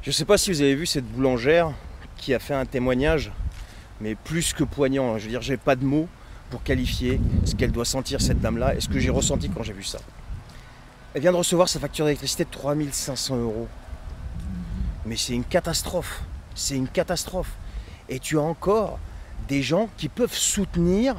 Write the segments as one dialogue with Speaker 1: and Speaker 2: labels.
Speaker 1: Je ne sais pas si vous avez vu cette boulangère qui a fait un témoignage, mais plus que poignant. Je veux dire, j'ai pas de mots pour qualifier ce qu'elle doit sentir, cette dame-là, et ce que j'ai ressenti quand j'ai vu ça. Elle vient de recevoir sa facture d'électricité de 3 500 €. Mais c'est une catastrophe. C'est une catastrophe. Et tu as encore des gens qui peuvent soutenir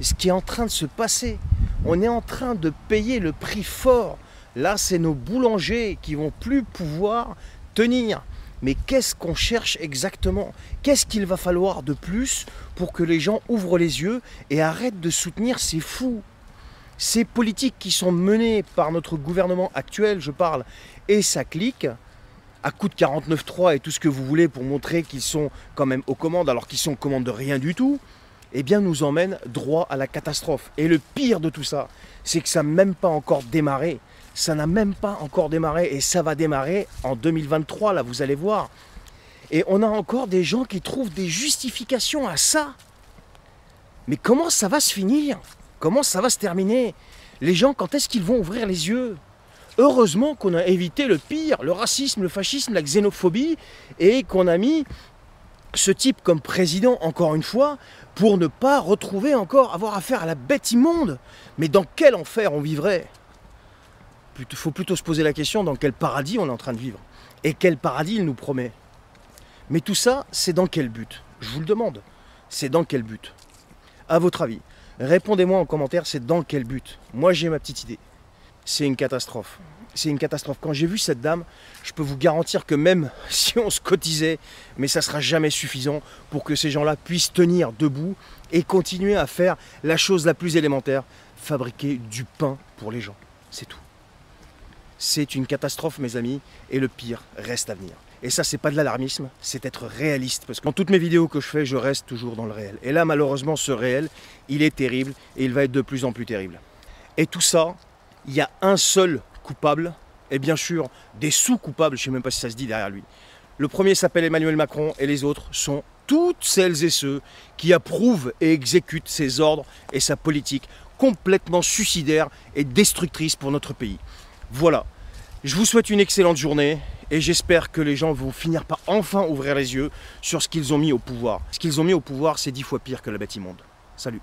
Speaker 1: ce qui est en train de se passer. On est en train de payer le prix fort. Là, c'est nos boulangers qui vont plus pouvoir tenir. Mais qu'est-ce qu'on cherche exactement? Qu'est-ce qu'il va falloir de plus pour que les gens ouvrent les yeux et arrêtent de soutenir ces fous? Ces politiques qui sont menées par notre gouvernement actuel, je parle, et sa clique, à coup de 49.3 et tout ce que vous voulez pour montrer qu'ils sont quand même aux commandes alors qu'ils sont aux commandes de rien du tout, eh bien nous emmène droit à la catastrophe. Et le pire de tout ça, c'est que ça n'a même pas encore démarré. Ça n'a même pas encore démarré et ça va démarrer en 2023, là vous allez voir. Et on a encore des gens qui trouvent des justifications à ça. Mais comment ça va se finir? Comment ça va se terminer? Les gens, quand est-ce qu'ils vont ouvrir les yeux? Heureusement qu'on a évité le pire, le racisme, le fascisme, la xénophobie, et qu'on a mis ce type comme président, encore une fois, pour ne pas retrouver encore, avoir affaire à la bête immonde. Mais dans quel enfer on vivrait? Il faut plutôt se poser la question dans quel paradis on est en train de vivre. Et quel paradis il nous promet. Mais tout ça, c'est dans quel but? Je vous le demande. C'est dans quel but? À votre avis, répondez-moi en commentaire, c'est dans quel but? Moi, j'ai ma petite idée. C'est une catastrophe. C'est une catastrophe. Quand j'ai vu cette dame, je peux vous garantir que même si on se cotisait, mais ça ne sera jamais suffisant pour que ces gens-là puissent tenir debout et continuer à faire la chose la plus élémentaire, fabriquer du pain pour les gens. C'est tout. C'est une catastrophe, mes amis, et le pire reste à venir. Et ça, c'est pas de l'alarmisme, c'est être réaliste. Parce que dans toutes mes vidéos que je fais, je reste toujours dans le réel. Et là, malheureusement, ce réel, il est terrible et il va être de plus en plus terrible. Et tout ça, il y a un seul coupable, et bien sûr, des sous-coupables, je ne sais même pas si ça se dit derrière lui. Le premier s'appelle Emmanuel Macron et les autres sont toutes celles et ceux qui approuvent et exécutent ses ordres et sa politique complètement suicidaire et destructrice pour notre pays. Voilà, je vous souhaite une excellente journée et j'espère que les gens vont finir par enfin ouvrir les yeux sur ce qu'ils ont mis au pouvoir. Ce qu'ils ont mis au pouvoir, c'est 10 fois pire que la bête immonde. Salut!